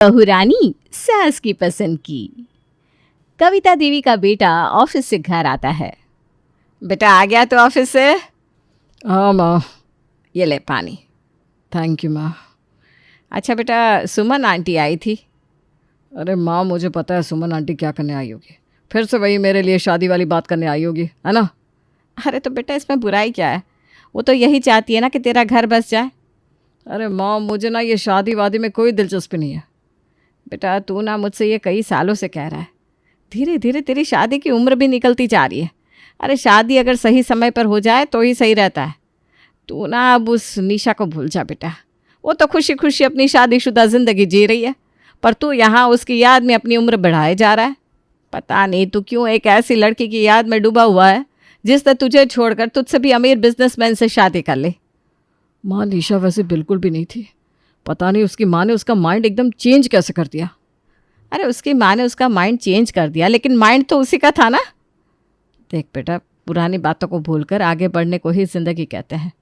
बहू रानी सास की पसंद की। कविता देवी का बेटा ऑफिस से घर आता है। बेटा आ गया तो ऑफिस से? हाँ माँ। ये ले पानी। थैंक यू माँ। अच्छा बेटा, सुमन आंटी आई थी? अरे माँ, मुझे पता है सुमन आंटी क्या करने आई होगी। फिर से वही मेरे लिए शादी वाली बात करने आई होगी, है ना? अरे तो बेटा इसमें बुराई क्या है? वो तो यही चाहती है ना कि तेरा घर बस जाए। अरे माँ, मुझे ना ये शादी वादी में कोई दिलचस्पी नहीं है। बेटा तू ना मुझसे ये कई सालों से कह रहा है। धीरे धीरे तेरी शादी की उम्र भी निकलती जा रही है। अरे शादी अगर सही समय पर हो जाए तो ही सही रहता है। तू ना अब उस निशा को भूल जा बेटा। वो तो खुशी खुशी अपनी शादीशुदा ज़िंदगी जी रही है, पर तू यहाँ उसकी याद में अपनी उम्र बढ़ाए जा रहा है। पता नहीं तू क्यों एक ऐसी लड़की की याद में डूबा हुआ है जिसने तुझे छोड़कर तुझसे भी अमीर बिजनेसमैन से शादी कर ली। माँ, निशा वैसे बिल्कुल भी नहीं थी। पता नहीं उसकी माँ ने उसका माइंड एकदम चेंज कैसे कर दिया। अरे उसकी माँ ने उसका माइंड चेंज कर दिया, लेकिन माइंड तो उसी का था ना। देख बेटा, पुरानी बातों को भूलकर आगे बढ़ने को ही ज़िंदगी कहते हैं।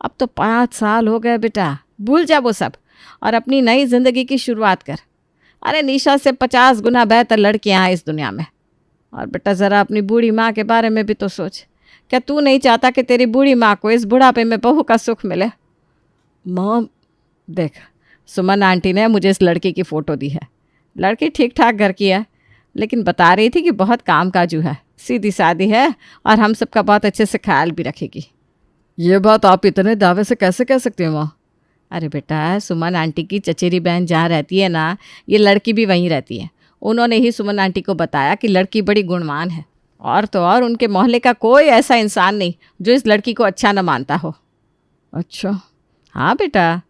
अब तो 5 साल हो गए बेटा, भूल जा वो सब और अपनी नई ज़िंदगी की शुरुआत कर। अरे निशा से 50 गुना बेहतर लड़कियां हैं इस दुनिया में। और बेटा ज़रा अपनी बूढ़ी माँ के बारे में भी तो सोच। क्या तू नहीं चाहता कि तेरी बूढ़ी माँ को इस बुढ़ापे में बहू का सुख मिले? माँ देख, सुमन आंटी ने मुझे इस लड़की की फ़ोटो दी है। लड़की ठीक ठाक घर की है, लेकिन बता रही थी कि बहुत कामकाजू है, सीधी सादी है और हम सबका बहुत अच्छे से ख्याल भी रखेगी। ये बात आप इतने दावे से कैसे कह सकते हैं माँ? अरे बेटा, सुमन आंटी की चचेरी बहन जहाँ रहती है ना, ये लड़की भी वहीं रहती है। उन्होंने ही सुमन आंटी को बताया कि लड़की बड़ी गुणवान है। और तो और उनके मोहल्ले का कोई ऐसा इंसान नहीं जो इस लड़की को अच्छा न मानता हो। अच्छा। हाँ बेटा।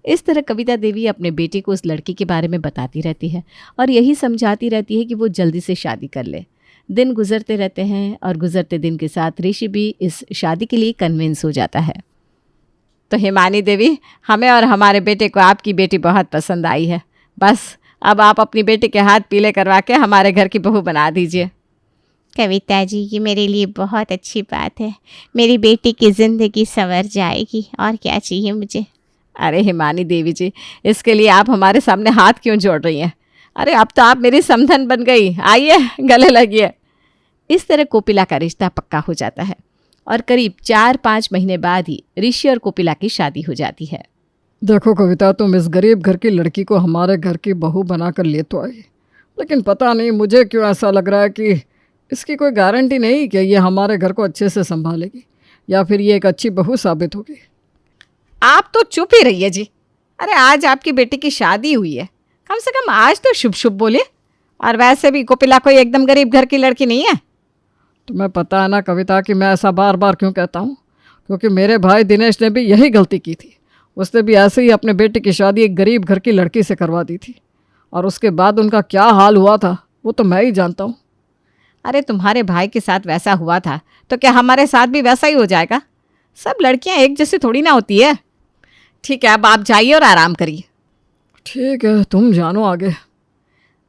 इस तरह कविता देवी अपने बेटे को उस लड़की के बारे में बताती रहती है और यही समझाती रहती है कि वो जल्दी से शादी कर ले। दिन गुजरते रहते हैं और गुजरते दिन के साथ ऋषि भी इस शादी के लिए कन्विंस हो जाता है। तो हिमानी देवी, हमें और हमारे बेटे को आपकी बेटी बहुत पसंद आई है। बस अब आप अपनी बेटी के हाथ पीले करवा के हमारे घर की बहू बना दीजिए। कविता जी, ये मेरे लिए बहुत अच्छी बात है। मेरी बेटी की ज़िंदगी संवर जाएगी, और क्या चाहिए मुझे। अरे हिमानी देवी जी, इसके लिए आप हमारे सामने हाथ क्यों जोड़ रही हैं? अरे अब तो आप मेरी समधन बन गई। आइए गले लगिए। इस तरह कोपिला का रिश्ता पक्का हो जाता है और करीब 4-5 महीने बाद ही ऋषि और कोपिला की शादी हो जाती है। देखो कविता, तुम इस गरीब घर की लड़की को हमारे घर की बहू बनाकर ले तो आई, लेकिन पता नहीं मुझे क्यों ऐसा लग रहा है कि इसकी कोई गारंटी नहीं कि ये हमारे घर को अच्छे से संभालेगी या फिर ये एक अच्छी बहू साबित होगी। आप तो चुप ही रहिए जी। अरे आज आपकी बेटी की शादी हुई है, कम से कम आज तो शुभ शुभ बोलिए। और वैसे भी कोपिला कोई एकदम गरीब घर की लड़की नहीं है। तुम्हें पता है ना कविता कि मैं ऐसा बार बार क्यों कहता हूँ? क्योंकि मेरे भाई दिनेश ने भी यही गलती की थी। उसने भी ऐसे ही अपने बेटे की शादी एक गरीब घर की लड़की से करवा दी थी, और उसके बाद उनका क्या हाल हुआ था वो तो मैं ही जानता हूँ। अरे तुम्हारे भाई के साथ वैसा हुआ था तो क्या हमारे साथ भी वैसा ही हो जाएगा? सब लड़कियां एक जैसी थोड़ी ना होती है। ठीक है, अब आप जाइए और आराम करिए। ठीक है, तुम जानो आगे।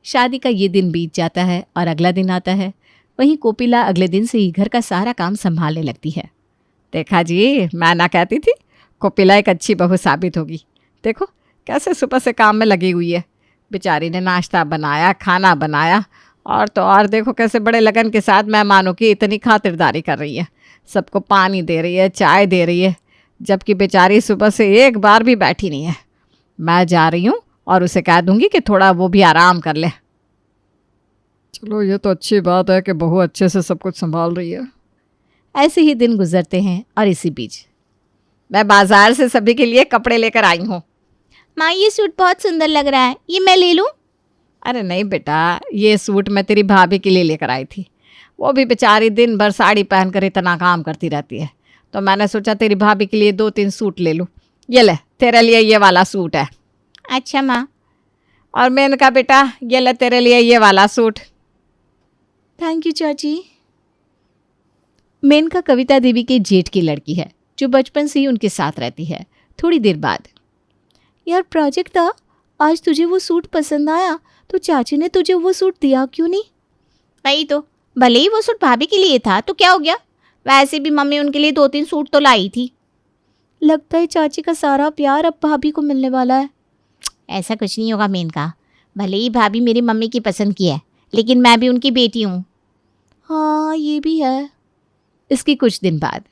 शादी का ये दिन बीत जाता है और अगला दिन आता है। वहीं कोपिला अगले दिन से ही घर का सारा काम संभालने लगती है। देखा जी, मैं ना कहती थी कोपिला एक अच्छी बहू साबित होगी। देखो कैसे सुबह से काम में लगी हुई है। बेचारी ने नाश्ता बनाया, खाना बनाया, और तो और देखो कैसे बड़े लगन के साथ मेहमानों की इतनी खातिरदारी कर रही है। सबको पानी दे रही है, चाय दे रही है, जबकि बेचारी सुबह से एक बार भी बैठी नहीं है। मैं जा रही हूँ और उसे कह दूंगी कि थोड़ा वो भी आराम कर ले। चलो, ये तो अच्छी बात है कि बहू अच्छे से सब कुछ संभाल रही है। ऐसे ही दिन गुजरते हैं और इसी बीच मैं बाजार से सभी के लिए कपड़े लेकर आई हूँ। माँ, ये सूट बहुत सुंदर लग रहा है, ये मैं ले लूँ? अरे नहीं बेटा, ये सूट मैं तेरी भाभी के लिए लेकर आई थी। वो भी बेचारी दिन भर साड़ी पहनकर इतना काम करती रहती है, तो मैंने सोचा तेरी भाभी के लिए 2-3 सूट ले लूँ। ये ले, तेरे लिए ये वाला सूट है। अच्छा माँ। और मैंने कहा बेटा, ये ले तेरे लिए ये वाला सूट। थैंक यू चाची। मेनका कविता देवी के जेठ की लड़की है जो बचपन से ही उनके साथ रहती है। थोड़ी देर बाद, यार प्राजक्ता, आज तुझे वो सूट पसंद आया तो चाची ने तुझे वो सूट दिया क्यों नहीं? वही तो, भले ही वो सूट भाभी के लिए था तो क्या हो गया, वैसे भी मम्मी उनके लिए 2-3 सूट तो लाई थी। लगता है चाची का सारा प्यार अब भाभी को मिलने वाला है। ऐसा कुछ नहीं होगा मेनका, भले ही भाभी मेरी मम्मी की पसंद की है, लेकिन मैं भी उनकी बेटी हूँ। हाँ ये भी है। इसकी कुछ दिन बाद,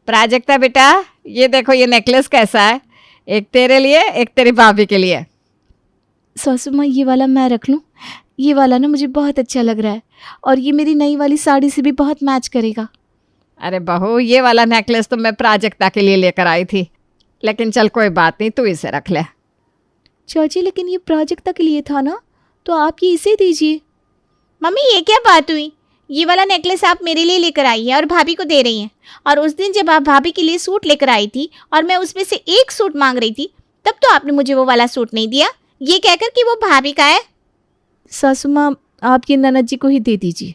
प्राजक्ता बेटा, ये देखो ये नेकलेस कैसा है, एक तेरे लिए एक तेरी भाभी के लिए। सासू माँ ये वाला मैं रख लूँ? ये वाला ना मुझे बहुत अच्छा लग रहा है और ये मेरी नई वाली साड़ी से भी बहुत मैच करेगा। अरे बहू, ये वाला नेकलेस तो मैं प्राजक्ता के लिए लेकर आई थी, लेकिन चल कोई बात नहीं, तू इसे रख ले। चाची लेकिन ये प्राजक्ता के लिए था ना, तो आप ये इसे दीजिए। मम्मी ये क्या बात हुई? ये वाला नेकलेस आप मेरे लिए लेकर आई है और भाभी को दे रही हैं, और उस दिन जब आप भाभी के लिए सूट लेकर आई थी और मैं उसमें से एक सूट मांग रही थी, तब तो आपने मुझे वो वाला सूट नहीं दिया, ये कहकर कि वो भाभी का है। सासू माँ आप ये ननद जी को ही दे दीजिए।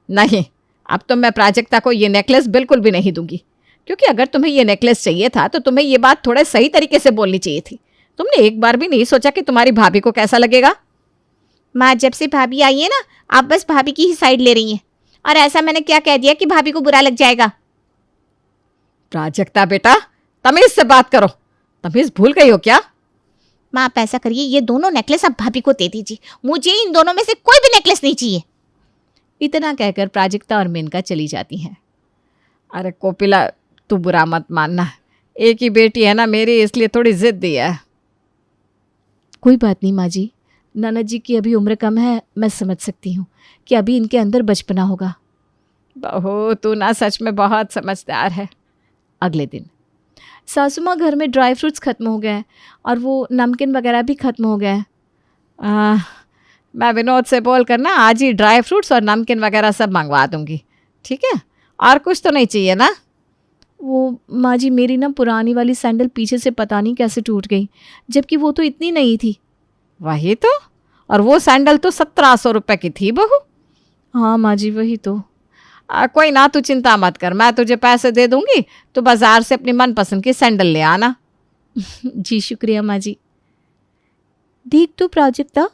नहीं, अब तो मैं प्राजक्ता को ये नेकलेस बिल्कुल भी नहीं दूंगी, क्योंकि अगर तुम्हें ये नेकलेस चाहिए था तो तुम्हें ये बात थोड़े सही तरीके से बोलनी चाहिए थी। तुमने एक बार भी नहीं सोचा कि तुम्हारी भाभी को कैसा लगेगा। माँ जब से भाभी आई है ना, आप बस भाभी की ही साइड ले रही हैं, और ऐसा मैंने क्या कह दिया कि भाभी को बुरा लग जाएगा? प्राजक्ता बेटा, तमीज से बात करो, तमीज भूल गई हो क्या? माँ आप ऐसा करिए, ये दोनों नेकलेस आप भाभी को दे दीजिए, मुझे इन दोनों में से कोई भी नेकलेस नहीं चाहिए। इतना कहकर प्राजक्ता और मेनका चली जाती हैं। अरे कोपिला, तू बुरा मत मानना, एक ही बेटी है ना मेरी, इसलिए थोड़ी जिद्दी है। कोई बात नहीं माँ जी, ननद जी की अभी उम्र कम है, मैं समझ सकती हूँ कि अभी इनके अंदर बचपना होगा। बहू तू ना सच में बहुत समझदार है। अगले दिन सासू माँ घर में ड्राई फ्रूट्स ख़त्म हो गए हैं और वो नमकीन वगैरह भी ख़त्म हो गए हैं। मैं विनोद से बोल कर ना आज ही ड्राई फ्रूट्स और नमकीन वगैरह सब मंगवा दूंगी, ठीक है? और कुछ तो नहीं चाहिए ना? वो माँ जी मेरी ना पुरानी वाली सैंडल पीछे से पता नहीं कैसे टूट गई, जबकि वो तो इतनी नई थी। वही तो, और वो सैंडल तो 1700 रुपये की थी बहू। हाँ माँ जी वही तो। कोई ना, तू चिंता मत कर, मैं तुझे पैसे दे दूंगी, तो बाजार से अपनी मनपसंद की सैंडल ले आना। जी शुक्रिया माँ जी। देख तो प्राजक्ता,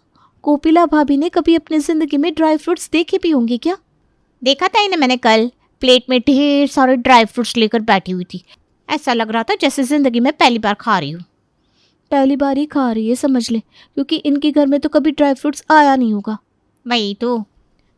कोपिला भाभी ने कभी अपनी ज़िंदगी में ड्राई फ्रूट्स देखे भी होंगे क्या? देखा था इन्हें मैंने कल, प्लेट में ढेर सारे ड्राई फ्रूट्स लेकर बैठी हुई थी। ऐसा लग रहा था जैसे ज़िंदगी में पहली बार खा रही हूँ। पहली बार ही खा रही है समझ ले, क्योंकि इनके घर में तो कभी ड्राई फ्रूट्स आया नहीं होगा। वही तो।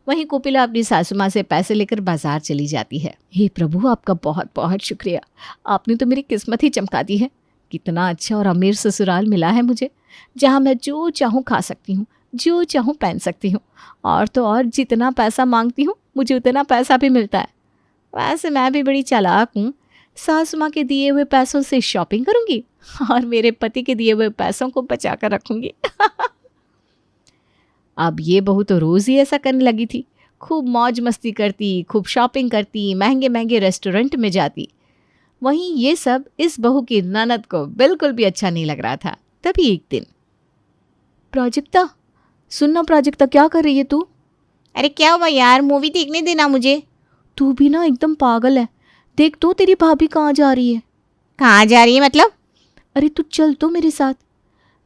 वहीं कोपिला अपनी सासू माँ से पैसे लेकर बाजार चली जाती है। हे प्रभु, आपका बहुत बहुत शुक्रिया, आपने तो मेरी किस्मत ही चमका दी है। कितना अच्छा और अमीर ससुराल मिला है मुझे, जहाँ मैं जो चाहूँ खा सकती हूँ, जो चाहूँ पहन सकती हूँ, और तो और जितना पैसा मांगती हूँ मुझे उतना पैसा भी मिलता है। वैसे मैं भी बड़ी चालाक हूँ, सासू माँ के दिए हुए पैसों से शॉपिंग करूँगी और मेरे पति के दिए हुए पैसों को बचा कर रखूँगी। अब ये बहू तो रोज़ ही ऐसा करने लगी थी, खूब मौज मस्ती करती, खूब शॉपिंग करती, महंगे महंगे रेस्टोरेंट में जाती। वहीं ये सब इस बहू की ननद को बिल्कुल भी अच्छा नहीं लग रहा था। तभी एक दिन, प्राजक्ता सुनना, प्राजक्ता क्या कर रही है तू? अरे क्या हुआ यार, मूवी देखने देना मुझे। तू भी ना एकदम पागल है, देख तो तेरी भाभी कहाँ जा रही है। कहाँ जा रही है मतलब? अरे तू चल तो मेरे साथ।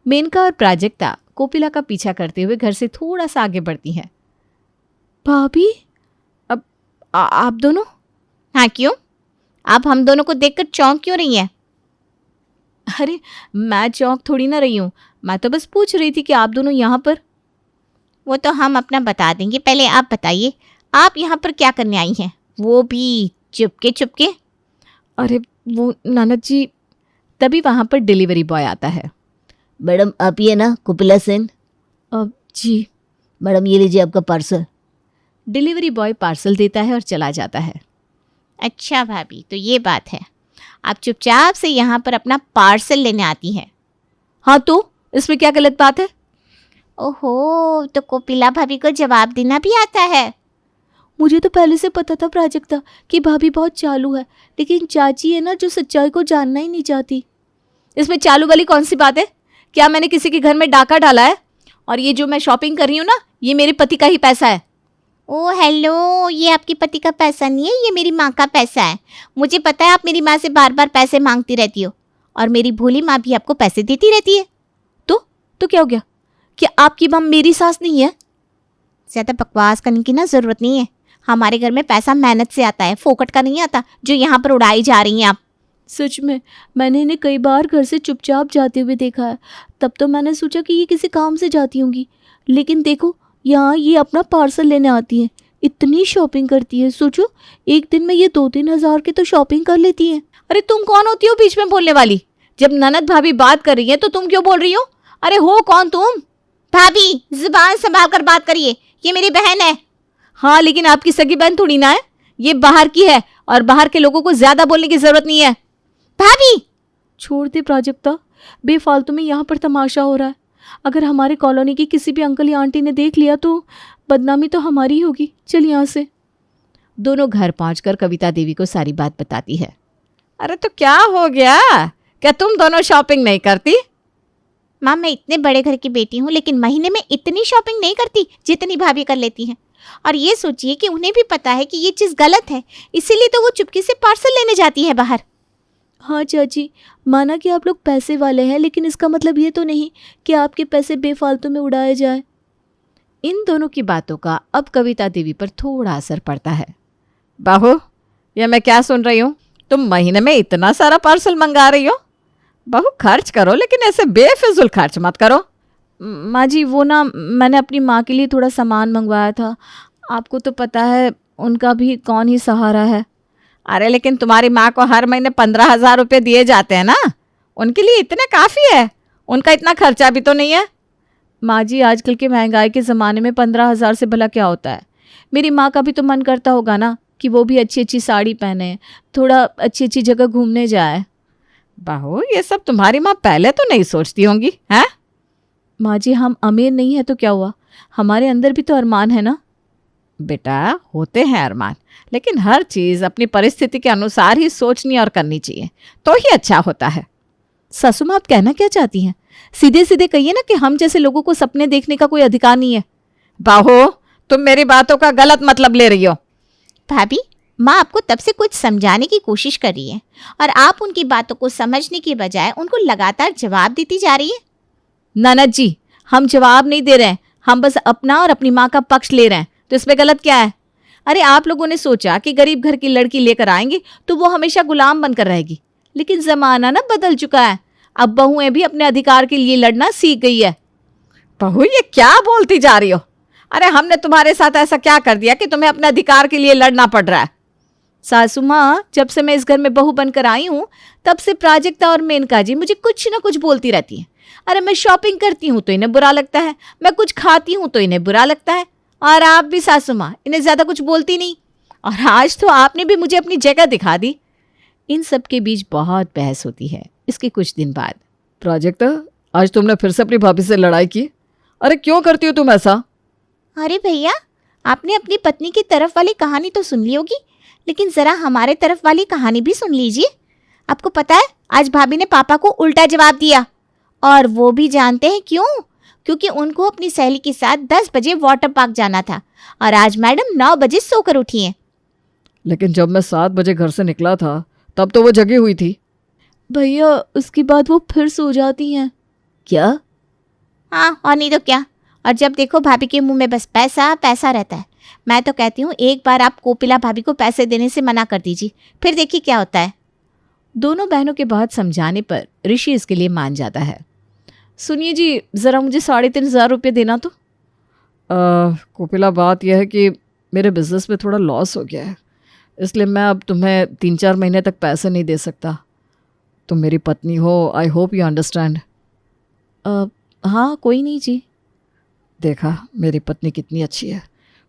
मेनका और प्राजक्ता कोपिला का पीछा करते हुए घर से थोड़ा सा आगे बढ़ती हैं। भाभी, अब आप दोनों? हाँ क्यों? आप हम दोनों को देखकर चौंक क्यों रही हैं? अरे मैं चौंक थोड़ी ना रही हूँ, मैं तो बस पूछ रही थी कि आप दोनों यहाँ पर। वो तो हम अपना बता देंगे, पहले आप बताइए आप यहाँ पर क्या करने आई हैं, वो भी चुपके चुपके? अरे वो ननद जी, तभी वहाँ पर डिलीवरी बॉय आता है। मैडम आप ही है ना कोपिला सेन? जी मैडम ये लीजिए आपका पार्सल। डिलीवरी बॉय पार्सल देता है और चला जाता है। अच्छा भाभी, तो ये बात है, आप चुपचाप से यहाँ पर अपना पार्सल लेने आती हैं। हाँ तो इसमें क्या गलत बात है? ओहो, तो कोपिला भाभी को जवाब देना भी आता है। मुझे तो पहले से पता था प्राजक्ता कि भाभी बहुत चालू है, लेकिन चाची है ना जो सच्चाई को जानना ही नहीं चाहती। इसमें चालू वाली कौन सी बात है? क्या मैंने किसी के घर में डाका डाला है? और ये जो मैं शॉपिंग कर रही हूँ ना, ये मेरे पति का ही पैसा है। ओ हेलो, ये आपके पति का पैसा नहीं है, ये मेरी माँ का पैसा है। मुझे पता है आप मेरी माँ से बार बार पैसे मांगती रहती हो, और मेरी भोली माँ भी आपको पैसे देती रहती है। तो क्या हो गया? क्या आपकी माँ मेरी सास नहीं है? ज़्यादा बकवास करने की ना ज़रूरत नहीं है। हमारे घर में पैसा मेहनत से आता है, फोकट का नहीं आता जो यहाँ पर उड़ाई जा रही हैं आप। सच में मैंने इन्हें कई बार घर से चुपचाप जाते हुए देखा है। तब तो मैंने सोचा कि ये किसी काम से जाती होंगी, लेकिन देखो यहाँ ये अपना पार्सल लेने आती हैं। इतनी शॉपिंग करती है, सोचो एक दिन में ये 2-3 हज़ार की तो शॉपिंग कर लेती हैं। अरे तुम कौन होती हो बीच में बोलने वाली? जब ननद भाभी बात कर रही है तो तुम क्यों बोल रही हो? अरे हो कौन तुम? भाभी जुबान संभाल कर बात करिए, ये मेरी बहन है। हाँ, लेकिन आपकी सगी बहन थोड़ी ना है, ये बाहर की है और बाहर के लोगों को ज्यादा बोलने की जरूरत नहीं है। भाभी छोड़ दे प्राजक्ता, बेफालतू में यहाँ पर तमाशा हो रहा है। अगर हमारे कॉलोनी के किसी भी अंकल या आंटी ने देख लिया तो बदनामी तो हमारी ही होगी। चल यहाँ से। दोनों घर पहुंचकर कविता देवी को सारी बात बताती है। अरे तो क्या हो गया? क्या तुम दोनों शॉपिंग नहीं करती? माँ मैं इतने बड़े घर की बेटी हूँ, लेकिन महीने में इतनी शॉपिंग नहीं करती जितनी भाभी कर लेती हैं। और ये सोचिए कि उन्हें भी पता है कि ये चीज़ गलत है, इसीलिए तो वो चुपके से पार्सल लेने जाती है बाहर। हाँ चाची, माना कि आप लोग पैसे वाले हैं, लेकिन इसका मतलब ये तो नहीं कि आपके पैसे बेफालतू में उड़ाए जाए। इन दोनों की बातों का अब कविता देवी पर थोड़ा असर पड़ता है। बहू, ये मैं क्या सुन रही हूँ? तुम महीने में इतना सारा पार्सल मंगा रही हो? बहू खर्च करो, लेकिन ऐसे बेफिजुल खर्च मत करो। माँ जी, वो ना मैंने अपनी माँ के लिए थोड़ा सामान मंगवाया था। आपको तो पता है उनका भी कौन ही सहारा है। अरे लेकिन तुम्हारी माँ को हर महीने 15,000 रुपये दिए जाते हैं ना, उनके लिए इतने काफ़ी है, उनका इतना खर्चा भी तो नहीं है। माँ जी, आजकल के महंगाई के ज़माने में 15,000 से भला क्या होता है। मेरी माँ का भी तो मन करता होगा ना कि वो भी अच्छी अच्छी साड़ी पहने, थोड़ा अच्छी अच्छी जगह घूमने जाए। बहू, ये सब तुम्हारी माँ पहले तो नहीं सोचती होंगी, हैं? माँ जी, हम अमीर नहीं है तो क्या हुआ, हमारे अंदर भी तो अरमान है ना। बेटा, होते हैं अरमान, लेकिन हर चीज़ अपनी परिस्थिति के अनुसार ही सोचनी और करनी चाहिए, तो ही अच्छा होता है। सासू माँ, आप कहना क्या चाहती हैं? सीधे सीधे कहिए ना कि हम जैसे लोगों को सपने देखने का कोई अधिकार नहीं है। बहू, तुम मेरी बातों का गलत मतलब ले रही हो। भाभी, माँ आपको तब से कुछ समझाने की कोशिश कर रही है और आप उनकी बातों को समझने के बजाय उनको लगातार जवाब देती जा रही है। ननद जी, हम जवाब नहीं दे रहे हैं, हम बस अपना और अपनी माँ का पक्ष ले रहे हैं, तो इसमें गलत क्या है? अरे आप लोगों ने सोचा कि गरीब घर की लड़की लेकर आएंगे तो वो हमेशा गुलाम बनकर रहेगी, लेकिन ज़माना ना बदल चुका है। अब बहुएं भी अपने अधिकार के लिए लड़ना सीख गई है। बहू, ये क्या बोलती जा रही हो? अरे हमने तुम्हारे साथ ऐसा क्या कर दिया कि तुम्हें अपने अधिकार के लिए लड़ना पड़ रहा है? सासू माँ, जब से मैं इस घर में बहू बनकर आई हूँ तब से प्राजक्ता और मेनका जी मुझे कुछ ना कुछ बोलती रहती हैं। अरे मैं शॉपिंग करती हूँ तो इन्हें बुरा लगता है, मैं कुछ खाती हूँ तो इन्हें बुरा लगता है, और आप भी सासू माँ इन्हें ज़्यादा कुछ बोलती नहीं। और आज तो आपने भी मुझे अपनी जगह दिखा दी। इन सब के बीच बहुत बहस होती है। इसके कुछ दिन बाद, प्राजक्ता, आज तुमने फिर से अपनी भाभी से लड़ाई की? अरे क्यों करती हो तुम ऐसा? अरे भैया, आपने अपनी पत्नी की तरफ वाली कहानी तो सुन ली होगी, लेकिन ज़रा हमारे तरफ वाली कहानी भी सुन लीजिए। आपको पता है आज भाभी ने पापा को उल्टा जवाब दिया, और वो भी जानते हैं क्यों? क्योंकि उनको अपनी सहेली के साथ 10 बजे वाटर पार्क जाना था और आज मैडम 9 बजे सोकर उठी हैं। लेकिन जब मैं 7 बजे घर से निकला था तब तो वो जगी हुई थी। भैया, उसके बाद वो फिर सो जाती हैं। क्या? हाँ, और नहीं तो क्या। और जब देखो भाभी के मुंह में बस पैसा पैसा रहता है। मैं तो कहती हूँ एक बार आप कोपिला भाभी को पैसे देने से मना कर दीजिए, फिर देखिए क्या होता है। दोनों बहनों के बहुत समझाने पर ऋषि इसके लिए मान जाता है। सुनिए जी, ज़रा मुझे 3,500 रुपये देना तो। कोपिला, बात यह है कि मेरे बिज़नेस में थोड़ा लॉस हो गया है, इसलिए मैं अब तुम्हें 3-4 महीने तक पैसे नहीं दे सकता। तुम मेरी पत्नी हो, आई होप यू अंडरस्टैंड। हाँ, कोई नहीं जी। देखा मेरी पत्नी कितनी अच्छी है,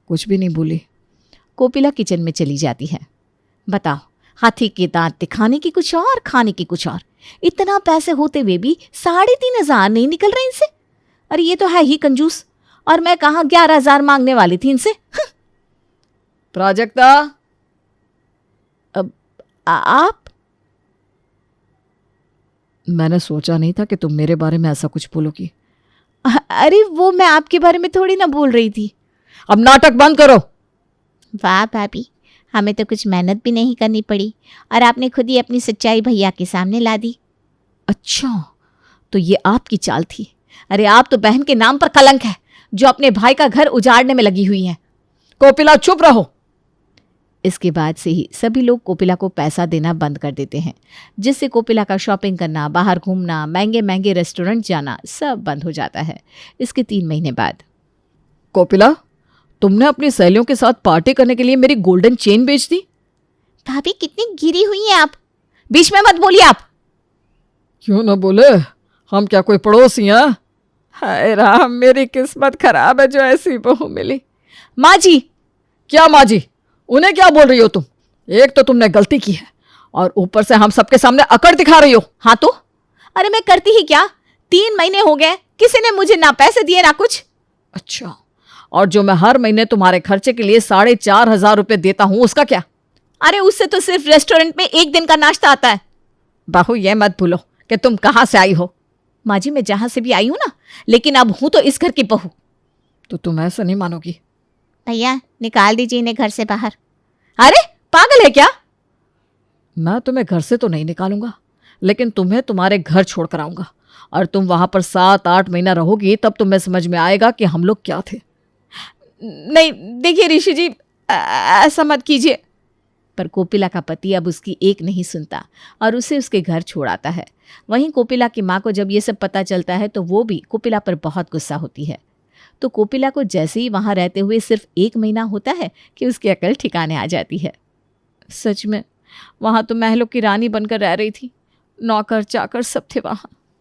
कुछ भी नहीं भूली। कोपिला किचन में चली जाती है। बताओ, हाथी के दांत दिखाने की कुछ और, खाने की कुछ और। इतना पैसे होते हुए भी 3,500 नहीं निकल रहे इनसे। अरे ये तो है ही कंजूस, और मैं कहाँ 11,000 मांगने वाली थी इनसे। प्राजक्ता, आप? मैंने सोचा नहीं था कि तुम मेरे बारे में ऐसा कुछ बोलोगी। अरे वो मैं आपके बारे में थोड़ी ना बोल रही थी। अब नाटक बंद करो। वाह भाभी, हमें तो कुछ मेहनत भी नहीं करनी पड़ी और आपने खुद ही अपनी सच्चाई भैया के सामने ला दी। अच्छा, तो ये आपकी चाल थी। अरे आप तो बहन के नाम पर कलंक है, जो अपने भाई का घर उजाड़ने में लगी हुई है। कोपिला, चुप रहो। इसके बाद से ही सभी लोग कोपिला को पैसा देना बंद कर देते हैं, जिससे कोपिला का शॉपिंग करना, बाहर घूमना, महंगे महंगे रेस्टोरेंट जाना सब बंद हो जाता है। इसके 3 महीने बाद कोपिला, तुमने अपनी सहेलियों के साथ पार्टी करने के लिए मेरी गोल्डन चेन बेच दी। भाभी कितनी गिरी हुई हैं आप, बीच में मत बोलिए आप। क्यों ना बोले, हम क्या कोई पड़ोसी हैं? हाय राम, मेरी किस्मत खराब है जो ऐसी बहू मिली। माँ जी। क्या माँ जी? उन्हें क्या बोल रही हो तुम? एक तो तुमने गलती की है और ऊपर से हम सबके सामने अकड़ दिखा रही हो। हाँ तो अरे मैं करती ही क्या, 3 महीने हो गए, किसी ने मुझे ना पैसे दिए ना कुछ। अच्छा, और जो मैं हर महीने तुम्हारे खर्चे के लिए 4,500 रुपये देता हूँ उसका क्या? अरे उससे तो सिर्फ रेस्टोरेंट में 1 दिन का नाश्ता आता है। बहू, ये मत भूलो कि तुम कहाँ से आई हो। माँ जी, मैं जहां से भी आई हूं ना, लेकिन अब हूं तो इस घर की बहू। तो तुम ऐसा नहीं मानोगी। भैया निकाल दीजिए इन्हें घर से बाहर। अरे पागल है क्या? मैं तुम्हें घर से तो नहीं निकालूंगा, लेकिन तुम्हें तुम्हारे घर छोड़ कर आऊंगा और तुम वहां पर 7-8 महीना रहोगी, तब तुम्हें समझ में आएगा कि हम लोग क्या थे। नहीं देखिए ऋषि जी, ऐसा मत कीजिए। पर कोपिला का पति अब उसकी एक नहीं सुनता और उसे उसके घर छोड़ आता है। वहीं कोपिला की माँ को जब ये सब पता चलता है तो वो भी कोपिला पर बहुत गुस्सा होती है। तो कोपिला को जैसे ही वहां रहते हुए सिर्फ 1 महीना होता है कि उसकी अकल ठिकाने आ जाती है। सच में वहां तो महलों की रानी बनकर रह रही थी, नौकर चाकर सब थे वहां।